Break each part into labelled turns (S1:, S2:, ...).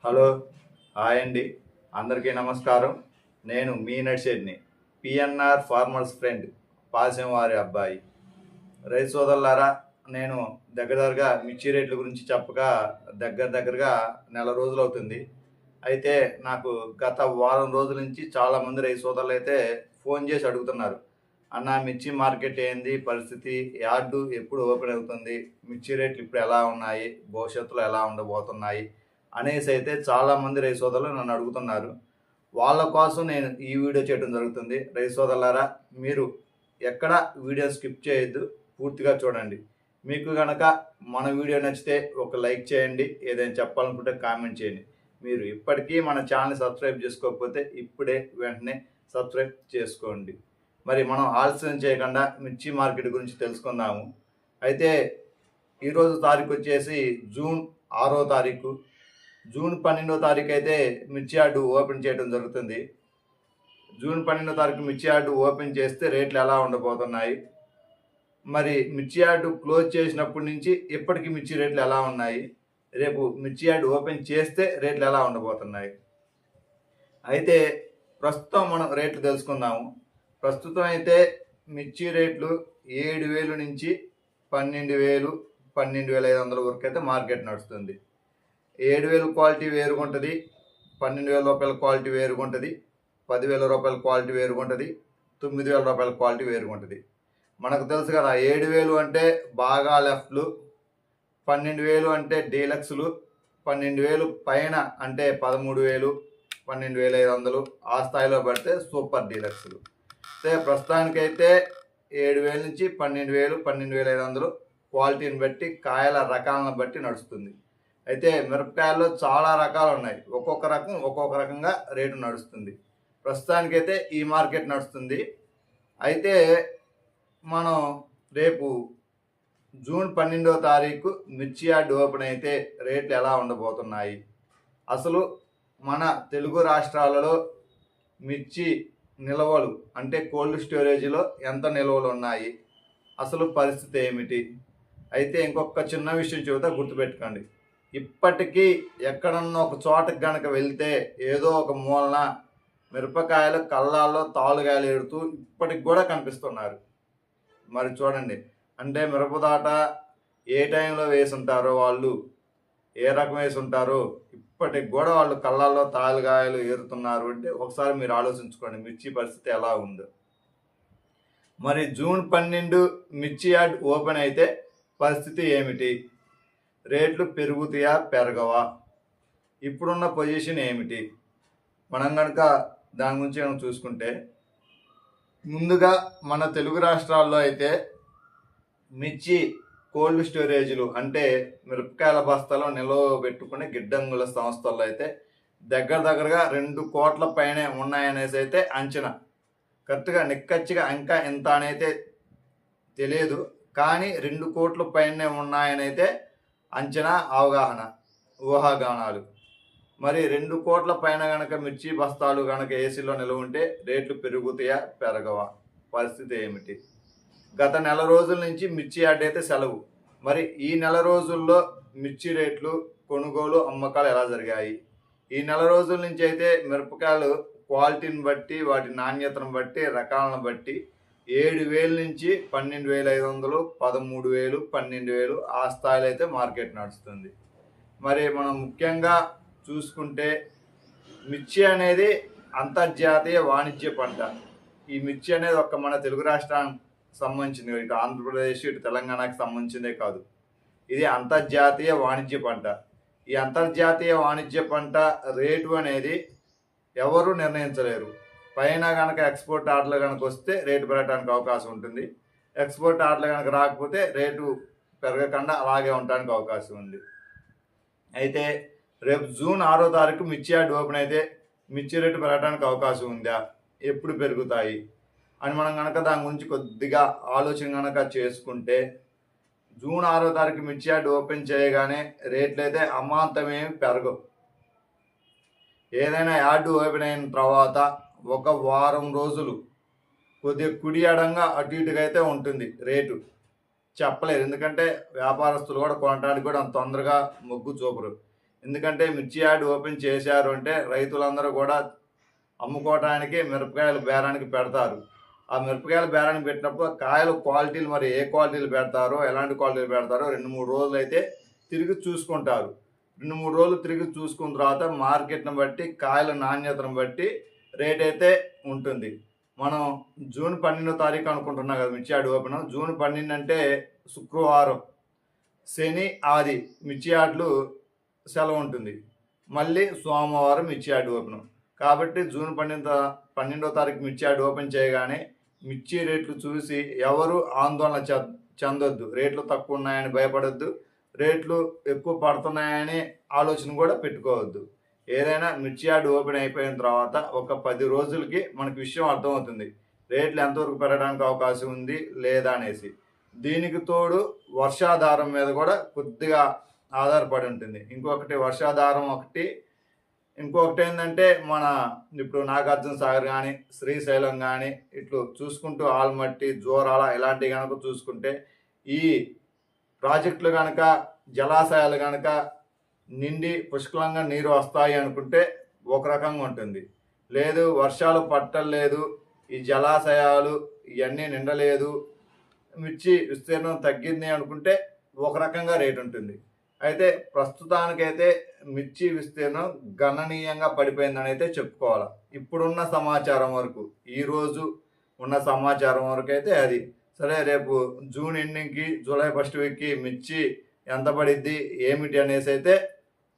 S1: Hello, hi అండి. అందరికీ నమస్కారం. నేను మీ నడిశెట్టిని, పిఎన్ఆర్ ఫార్మర్స్ ఫ్రెండ్, పాసెం వారి అబ్బాయి. రైతు సోదరులారా, నేను దగ్గరగా మిర్చి రేట్ల గురించి చెప్పగా దగ్గరగా నెల రోజులు అవుతుంది. అయితే నాకు గత వారం రోజుల నుంచి చాలామంది రైతు సోదరులు అయితే ఫోన్ చేసి అడుగుతున్నారు, అన్న మిర్చి మార్కెట్ ఏంది పరిస్థితి, యార్డు ఎప్పుడు ఓపెన్ అవుతుంది, మిర్చి రేట్లు ఇప్పుడు ఎలా ఉన్నాయి, భవిష్యత్తులో ఎలా ఉండబోతున్నాయి అనేసి అయితే చాలామంది రైతు సోదరులు నన్ను అడుగుతున్నారు. వాళ్ళ కోసం నేను ఈ వీడియో చేయడం జరుగుతుంది. రైతు సోదరులారా, మీరు ఎక్కడ వీడియో స్కిప్ చేయొద్దు, పూర్తిగా చూడండి. మీకు కనుక మన వీడియో నచ్చితే ఒక లైక్ చేయండి, ఏదైనా చెప్పాలనుకుంటే కామెంట్ చేయండి. మీరు ఇప్పటికీ మన ఛానల్ సబ్స్క్రైబ్ చేసుకోకపోతే ఇప్పుడే వెంటనే సబ్స్క్రైబ్ చేసుకోండి. మరి మనం ఆలస్యం చేయకుండా మిర్చి మార్కెట్ గురించి తెలుసుకుందాము. అయితే ఈరోజు తారీఖు వచ్చేసి జూన్ 6వ తారీఖు. జూన్ 12వ తారీఖు అయితే మిర్చి యార్డు ఓపెన్ చేయడం జరుగుతుంది. జూన్ 12వ తారీఖు మిర్చి యార్డు ఓపెన్ చేస్తే రేట్లు ఎలా ఉండబోతున్నాయి, మరి మిర్చి యార్డు క్లోజ్ చేసినప్పటి నుంచి ఇప్పటికి మిర్చి రేట్లు ఎలా ఉన్నాయి, రేపు మిర్చి యార్డు ఓపెన్ చేస్తే రేట్లు ఎలా ఉండబోతున్నాయి. అయితే ప్రస్తుతం మనం రేట్లు తెలుసుకుందాము. ప్రస్తుతం అయితే మిర్చి రేట్లు 7,000 నుంచి 12,000, 12,500 వరకు అయితే మార్కెట్ నడుస్తుంది. 7,000 క్వాలిటీ వేరుగా ఉంటుంది, 12,000 రూపాయల క్వాలిటీ వేరుగా ఉంటుంది, 10,000 రూపాయల క్వాలిటీ వేరుగా ఉంటుంది, 9,000 రూపాయల క్వాలిటీ వేరుగా ఉంటుంది. మనకు తెలుసు కదా, 7,000 అంటే బాగా లెఫ్ట్లు, 12,000 అంటే డీలక్స్లు, 12,000 పైన అంటే 13,000, 12,500 ఆ స్థాయిలో పడితే సూపర్ డీలక్స్లు. అయితే ప్రస్తుతానికైతే 7,000 నుంచి 12,000, 12,500 క్వాలిటీని బట్టి, కాయల రకాలను బట్టి నడుస్తుంది. అయితే మిరపకాయల్లో చాలా రకాలు ఉన్నాయి, ఒక్కొక్క రకంగా రేటు నడుస్తుంది. ప్రస్తుతానికైతే ఈ మార్కెట్ నడుస్తుంది. అయితే మనం రేపు జూన్ 12వ తారీఖు మిర్చి యార్డ్ ఓపెన్ అయితే రేట్లు ఎలా ఉండబోతున్నాయి, అసలు మన తెలుగు రాష్ట్రాలలో మిర్చి నిల్వలు అంటే కోల్డ్ స్టోరేజ్లో ఎంత నిల్వలు ఉన్నాయి, అసలు పరిస్థితి ఏమిటి. అయితే ఇంకొక చిన్న విషయం చెబుతా, గుర్తుపెట్టుకోండి. ఇప్పటికీ ఎక్కడన్నా ఒక చోటకి కనుక వెళ్తే ఏదో ఒక మూలన మిరపకాయలు కళ్ళాల్లో తాలుగాయలు ఏడుతూ ఇప్పటికి కూడా కనిపిస్తున్నారు. మరి చూడండి, అంటే మిరపదాట ఏ టైంలో వేసి ఉంటారో, వాళ్ళు ఏ రకం వేసి ఉంటారో ఇప్పటికి కూడా వాళ్ళు కళ్ళాల్లో తాలుగాయలు ఏరుతున్నారు అంటే ఒకసారి మీరు ఆలోచించుకోండి మిర్చి పరిస్థితి ఎలా ఉందో. మరి జూన్ 12 మిర్చి యార్డ్ ఓపెన్ అయితే పరిస్థితి ఏమిటి, రేట్లు పెరుగుతాయా పెరగవా, ఇప్పుడున్న పొజిషన్ ఏమిటి, మనం కనుక దాని గురించి మనం చూసుకుంటే, ముందుగా మన తెలుగు రాష్ట్రాల్లో అయితే మిర్చి కోల్డ్ స్టోరేజ్లు అంటే మిరపకాయల బస్తాలో నిల్వ పెట్టుకునే గిడ్డంగుల సంస్థల్లో అయితే దగ్గరగా 2 కోట్ల పైనే ఉన్నాయనేసి అయితే అంచనా. కరెక్ట్గా నిక్కచ్చిగా ఇంకా ఎంత అనైతే తెలియదు, కానీ 2 కోట్ల పైనే ఉన్నాయనైతే అంచనా, అవగాహన, ఊహాగానాలు. మరి 2 కోట్ల పైన కనుక మిర్చి బస్తాలు కనుక ఏసీలో నిల్వ ఉంటే రేట్లు పెరుగుతాయా పెరగవా, పరిస్థితి ఏమిటి. గత నెల రోజుల నుంచి మిర్చి యార్డ్ అయితే సెలవు. మరి ఈ నెల రోజుల్లో మిర్చి రేట్లు, కొనుగోలు, అమ్మకాలు ఎలా జరిగాయి, ఈ నెల రోజుల నుంచి అయితే మిరపకాయలు క్వాలిటీని బట్టి, వాటి నాణ్యతను బట్టి, రకాలను బట్టి 7,000 నుంచి 12,500, 13,000, 12,000 ఆ స్థాయిలో అయితే మార్కెట్ నడుస్తుంది. మరి మనం ముఖ్యంగా చూసుకుంటే మిర్చి అనేది అంతర్జాతీయ వాణిజ్య పంట. ఈ మిర్చి అనేది ఒక్క మన తెలుగు రాష్ట్రానికి సంబంధించింది, ఇటు ఆంధ్రప్రదేశ్, ఇటు తెలంగాణకి సంబంధించిందే కాదు, ఇది అంతర్జాతీయ వాణిజ్య పంట. ఈ అంతర్జాతీయ వాణిజ్య పంట రేటు అనేది ఎవరు నిర్ణయించలేరు. పైన కనుక ఎక్స్పోర్ట్ ఆర్డర్లు కనుక వస్తే రేటు పెరగడానికి అవకాశం ఉంటుంది, ఎక్స్పోర్ట్ ఆర్డర్లు కనుక రాకపోతే రేటు పెరగకుండా అలాగే ఉండడానికి అవకాశం ఉంది. అయితే రేపు జూన్ 6వ తారీఖు మిర్చి యార్డ్ ఓపెన్ అయితే మిర్చి రేటు పెరగడానికి అవకాశం ఉందా, ఎప్పుడు పెరుగుతాయి అని మనం కనుక దాని గురించి కొద్దిగా ఆలోచన కనుక చేసుకుంటే, జూన్ 6వ తారీఖు మిర్చి యార్డ్ ఓపెన్ చేయగానే రేట్లు అయితే అమాంతమేమి పెరగవు. ఏదైనా యార్డు ఓపెన్ అయిన తర్వాత ఒక వారం రోజులు కొద్దిగా కుడి ఎడంగా అటు ఇటుగా అయితే ఉంటుంది రేటు, చెప్పలేదు. ఎందుకంటే వ్యాపారస్తులు కూడా కొనడానికి కూడా అంత తొందరగా మొగ్గు చూపరు. ఎందుకంటే మిర్చి యార్డ్ ఓపెన్ చేశారు అంటే రైతులందరూ కూడా అమ్ముకోవడానికి మిరపకాయలు బేరానికి పెడతారు. ఆ మిరపకాయలు బేరానికి పెట్టినప్పుడు కాయలు క్వాలిటీలు మరి ఏ క్వాలిటీలు పెడతారో, ఎలాంటి క్వాలిటీలు పెడతారో 2-3 రోజులు అయితే తిరిగి చూసుకుంటారు. 2-3 రోజులు తిరిగి చూసుకున్న తర్వాత మార్కెట్‌ని బట్టి, కాయల నాణ్యతను బట్టి రేట్ అయితే ఉంటుంది. మనం జూన్ 12వ తారీఖు అనుకుంటున్నాం కదా మిర్చి యార్డ్ ఓపెన్. జూన్ 12 అంటే శుక్రవారం, శని, ఆది మిర్చి యార్డ్‌లు సెలవు ఉంటుంది. మళ్ళీ సోమవారం మిర్చి యార్డ్ ఓపెన్. కాబట్టి జూన్ 12వ తారీఖు మిర్చి యార్డ్ ఓపెన్ చేయగానే మిర్చి రేట్లు చూసి ఎవరు ఆందోళన చెందొద్దు. రేట్లు తక్కువ ఉన్నాయని భయపడొద్దు. రేట్లు ఎక్కువ పడుతున్నాయని ఆలోచన కూడా పెట్టుకోవద్దు. ఏదైనా మిర్చి యార్డ్ ఓపెన్ అయిపోయిన తర్వాత ఒక 10 రోజులకి మనకు విషయం అర్థమవుతుంది. రేట్లు ఎంతవరకు పెరగడానికి అవకాశం ఉంది లేదా అనేసి. దీనికి తోడు వర్షాధారం మీద కూడా కొద్దిగా ఆధారపడి ఉంటుంది. ఇంకొకటి వర్షాధారం ఒకటి, ఇంకొకటి ఏంటంటే మన ఇప్పుడు నాగార్జున సాగర్ కానీ, శ్రీశైలం కానీ ఇట్లు చూసుకుంటూ ఆల్మట్టి, జోరాల ఇలాంటివి కనుక చూసుకుంటే ఈ ప్రాజెక్టులు కనుక, జలాశయాలు కనుక నిండి పుష్కలంగా నీరు వస్తాయి అనుకుంటే ఒక రకంగా ఉంటుంది. లేదు వర్షాలు పట్టలేదు, ఈ జలాశయాలు ఇవన్నీ నిండలేదు, మిర్చి విస్తీర్ణం తగ్గింది అనుకుంటే ఒక రకంగా రేటు ఉంటుంది. అయితే ప్రస్తుతానికైతే మిర్చి విస్తీర్ణం గణనీయంగా పడిపోయిందని అయితే చెప్పుకోవాలి. ఇప్పుడున్న సమాచారం వరకు, ఈరోజు ఉన్న సమాచారం వరకు అయితే అది. సరే రేపు జూన్ ఎండింగ్కి, జూలై ఫస్ట్ వీక్కి మిర్చి ఎంత పడిద్ది ఏమిటి అనేసి అయితే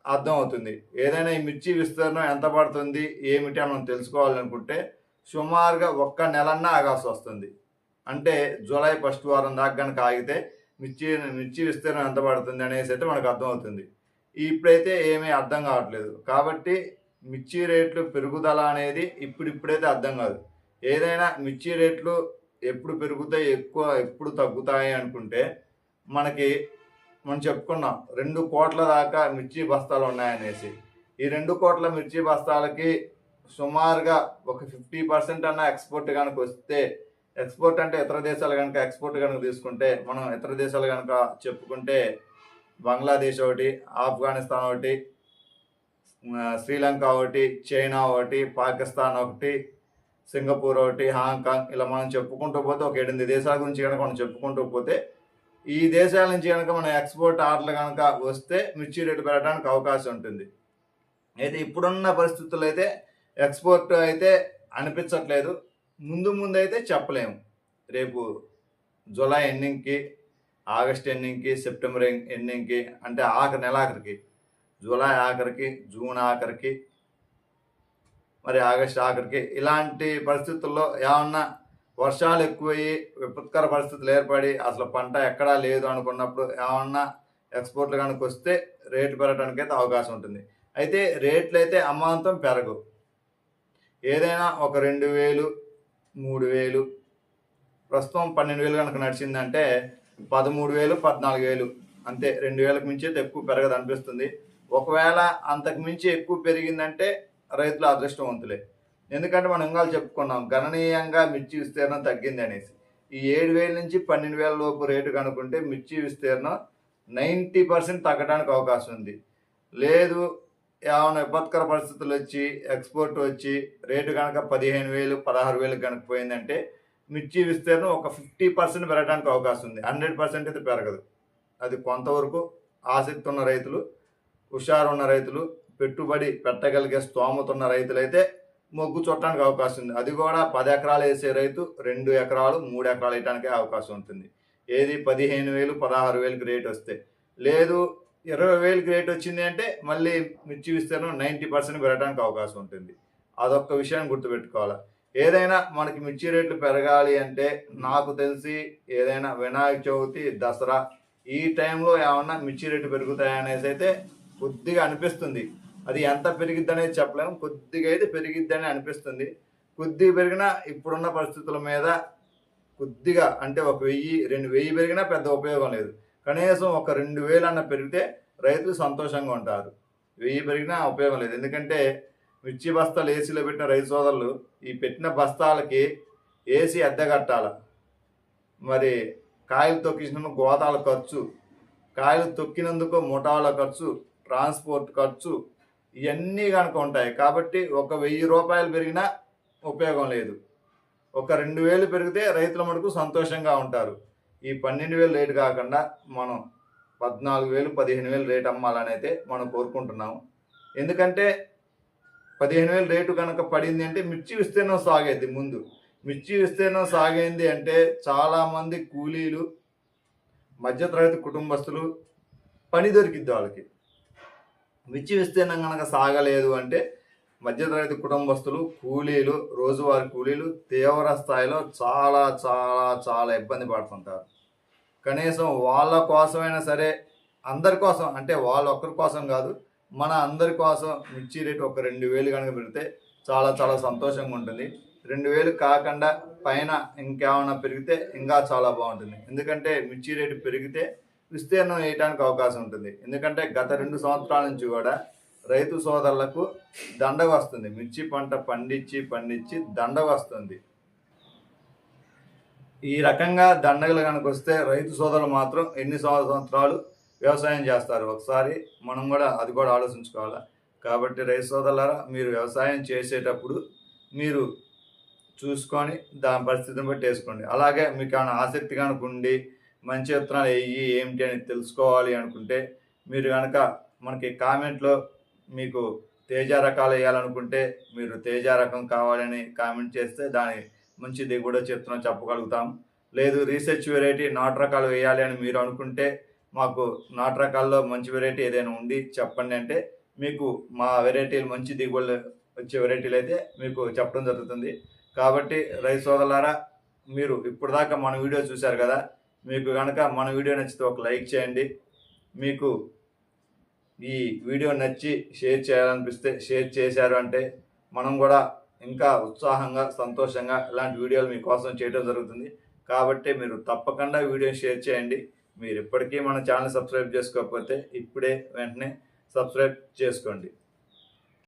S1: అర్థం అవుతుంది. ఏదైనా ఈ మిర్చి విస్తీర్ణం ఎంత పడుతుంది ఏమిటి అని మనం తెలుసుకోవాలనుకుంటే సుమారుగా 1 నెలన్నా ఆగాల్సి వస్తుంది. అంటే జూలై ఫస్ట్ వారం దాకా కనుక ఆగితే మిర్చి విస్తీర్ణం ఎంత పడుతుంది అనేసి అయితే మనకు అర్థమవుతుంది. ఇప్పుడైతే ఏమీ అర్థం కావట్లేదు. కాబట్టి మిర్చి రేట్లు పెరుగుదల అనేది ఇప్పుడైతే అర్థం కాదు. ఏదైనా మిర్చి రేట్లు ఎప్పుడు పెరుగుతాయి, ఎప్పుడు తగ్గుతాయి అనుకుంటే మనం చెప్పుకున్నాం 2 కోట్ల దాకా మిర్చి బస్తాలు ఉన్నాయనేసి. ఈ 2 కోట్ల మిర్చి బస్తాలకి సుమారుగా ఒక 50% అన్న ఎక్స్పోర్ట్ కనుక వస్తే, ఎక్స్పోర్ట్ అంటే ఇతర దేశాలు కనుక ఎక్స్పోర్ట్ కనుక తీసుకుంటే, మనం ఇతర దేశాలు కనుక చెప్పుకుంటే బంగ్లాదేశ్ ఒకటి, ఆఫ్ఘనిస్తాన్ ఒకటి, శ్రీలంక ఒకటి, చైనా ఒకటి, పాకిస్తాన్ ఒకటి, సింగపూర్ ఒకటి, హాంకాంగ్, ఇలా మనం చెప్పుకుంటూ పోతే ఒక 8 దేశాల గురించి కనుక మనం చెప్పుకుంటూ పోతే ఈ దేశాల నుంచి కనుక మన ఎక్స్పోర్ట్ ఆర్డర్లు కనుక వస్తే మిర్చి రేటు పెరగడానికి అవకాశం ఉంటుంది. అయితే ఇప్పుడున్న పరిస్థితుల్లో అయితే ఎక్స్పోర్ట్ అయితే అనిపించట్లేదు. ముందు అయితే చెప్పలేము. రేపు జూలై ఎండింగ్కి, ఆగస్ట్ ఎండింగ్కి, సెప్టెంబర్ ఎండింగ్కి, అంటే నెలాఖరికి, జూలై ఆఖరికి, జూన్ ఆఖరికి, మరి ఆగస్ట్ ఆఖరికి ఇలాంటి పరిస్థితుల్లో ఏమన్నా వర్షాలు ఎక్కువయ్యి విపత్కర పరిస్థితులు ఏర్పడి అసలు పంట ఎక్కడా లేదు అనుకున్నప్పుడు ఏమన్నా ఎక్స్పోర్ట్లు కనుక వస్తే రేటు పెరగడానికి అయితే అవకాశం ఉంటుంది. అయితే రేట్లు అయితే అమాంతం పెరగవు. ఏదైనా ఒక 2,000, 3,000, ప్రస్తుతం 12,000 కనుక నడిచిందంటే 13,000, 14,000 అంతే. 2,000కి మించి అయితే ఎక్కువ పెరగదు అనిపిస్తుంది. ఒకవేళ అంతకు మించి ఎక్కువ పెరిగిందంటే రైతులు అదృష్టవంతులే. ఎందుకంటే మనం ఇంకా చెప్పుకున్నాం గణనీయంగా మిర్చి విస్తీర్ణం తగ్గింది అనేసి. ఈ 7,000 నుంచి 12,000 లోపు రేటు కనుక్కుంటే మిర్చి విస్తీర్ణం 90% తగ్గడానికి అవకాశం ఉంది. లేదు ఏమైనా విపత్కర పరిస్థితులు వచ్చి ఎక్స్పోర్ట్ వచ్చి రేటు కనుక 15,000, 16,000 కనుక పోయిందంటే మిర్చి విస్తీర్ణం ఒక 50% పెరగడానికి అవకాశం ఉంది. 100% అయితే పెరగదు. అది కొంతవరకు ఆసక్తి ఉన్న రైతులు, హుషారు ఉన్న రైతులు, పెట్టుబడి పెట్టగలిగే స్తోమత ఉన్న రైతులైతే మొగ్గు చుట్టడానికి అవకాశం ఉంది. అది కూడా 10 ఎకరాలు వేసే రైతు 2 ఎకరాలు, 3 ఎకరాలు వేయడానికి అవకాశం ఉంటుంది. ఏది 15,000, 16,000కి రేట్ వస్తే. లేదు 20,000కి రేట్ వచ్చింది అంటే మళ్ళీ మిర్చి విస్తీర్ణం 90% పెరగడానికి అవకాశం ఉంటుంది. అదొక్క విషయాన్ని గుర్తుపెట్టుకోవాలి. ఏదైనా మనకి మిర్చి రేట్లు పెరగాలి అంటే నాకు తెలిసి ఏదైనా వినాయక చవితి, దసరా ఈ టైంలో ఏమన్నా మిర్చి రేట్లు పెరుగుతాయనేసి అయితే కొద్దిగా అనిపిస్తుంది. అది ఎంత పెరిగిద్ది అనేది చెప్పలేము. కొద్దిగా అయితే పెరిగిద్దని అనిపిస్తుంది. కొద్దిగా పెరిగినా ఇప్పుడున్న పరిస్థితుల మీద కొద్దిగా అంటే 1,000, 2,000 పెరిగినా పెద్ద ఉపయోగం లేదు. కనీసం ఒక 2,000 అన్న పెరిగితే రైతులు సంతోషంగా ఉంటారు. 1,000 పెరిగినా ఉపయోగం లేదు. ఎందుకంటే మిర్చి బస్తాలు ఏసీలో పెట్టిన రైతు సోదరులు ఈ పెట్టిన బస్తాలకి ఏసీ అద్దె కట్టాల. మరి కాయలు తొక్కించినందుకు గోతాల ఖర్చు, కాయలు తొక్కినందుకు ముఠాల ఖర్చు, ట్రాన్స్పోర్ట్ ఖర్చు ఇవన్నీ కనుక ఉంటాయి. కాబట్టి ఒక 1000 రూపాయలు పెరిగినా ఉపయోగం లేదు. ఒక 2000 పెరిగితే రైతుల మటుకు సంతోషంగా ఉంటారు. ఈ 12,000 రేటు కాకుండా మనం 14,000, 15,000 రేటు అమ్మాలనైతే మనం కోరుకుంటున్నాము. ఎందుకంటే 15,000 రేటు కనుక పడింది అంటే మిర్చి విస్తీర్ణం సాగేది ముందు. మిర్చి విస్తీర్ణం సాగైంది అంటే చాలామంది కూలీలు, మధ్యతరగతి కుటుంబస్తులు పని దొరికిద్ది వాళ్ళకి. మిర్చి విస్తీర్ణం కనుక సాగలేదు అంటే మధ్యతరగతి కుటుంబస్తులు, కూలీలు, రోజువారీ కూలీలు తీవ్ర స్థాయిలో చాలా చాలా చాలా ఇబ్బంది పడుతుంటారు. కనీసం వాళ్ళ కోసమైనా సరే, అందరి కోసం అంటే వాళ్ళ ఒక్కరి కోసం కాదు, మన అందరి కోసం మిర్చి రేటు ఒక 2,000 కనుక పెడితే చాలా చాలా సంతోషంగా ఉంటుంది. 2,000 కాకుండా పైన ఇంకేమైనా పెరిగితే ఇంకా చాలా బాగుంటుంది. ఎందుకంటే మిర్చి రేటు పెరిగితే విస్తీర్ణం వేయడానికి అవకాశం ఉంటుంది. ఎందుకంటే గత 2 సంవత్సరాల నుంచి కూడా రైతు సోదరులకు దండగ వస్తుంది. మిర్చి పంట పండించి దండగ వస్తుంది. ఈ రకంగా దండగలు కనుక వస్తే రైతు సోదరులు మాత్రం ఎన్ని సంవత్సరాలు వ్యవసాయం చేస్తారు? ఒకసారి మనం కూడా అది కూడా ఆలోచించుకోవాలి. కాబట్టి రైతు సోదరులారా, మీరు వ్యవసాయం చేసేటప్పుడు మీరు చూసుకొని దాని పరిస్థితిని బట్టి వేసుకోండి. అలాగే మీకు ఏమైనా ఆసక్తి కనుక ఉండి మంచి విత్తనాలు ఏమిటి అని తెలుసుకోవాలి అనుకుంటే మీరు కనుక మనకి కామెంట్లో మీకు తేజ రకాలు వేయాలనుకుంటే మీరు తేజ రకం కావాలని కామెంట్ చేస్తే దాని మంచి దిగుబడి చెప్తున్నాం చెప్పగలుగుతాం. లేదు రీసెర్చ్ వెరైటీ నాటు రకాలు వేయాలి అని మీరు అనుకుంటే మాకు నాటు రకాల్లో మంచి వెరైటీ ఏదైనా ఉండి చెప్పండి అంటే మీకు మా వెరైటీలు మంచి దిగుబడులు వచ్చే వెరైటీలు అయితే మీకు చెప్పడం జరుగుతుంది. కాబట్టి రైతు సోదరులారా, మీరు ఇప్పుడు దాకా మన వీడియో చూశారు కదా, మీకు కనుక మన వీడియో నచ్చితే ఒక లైక్ చేయండి. మీకు ఈ వీడియో నచ్చి షేర్ చేయాలనిపిస్తే షేర్ చేశారు అంటే మనం కూడా ఇంకా ఉత్సాహంగా సంతోషంగా ఇలాంటి వీడియోలు మీకోసం చేయడం జరుగుతుంది. కాబట్టి మీరు తప్పకుండా వీడియోని షేర్ చేయండి. మీరు ఇప్పటికీ మన ఛానల్ సబ్స్క్రైబ్ చేసుకోకపోతే ఇప్పుడే వెంటనే సబ్స్క్రైబ్ చేసుకోండి.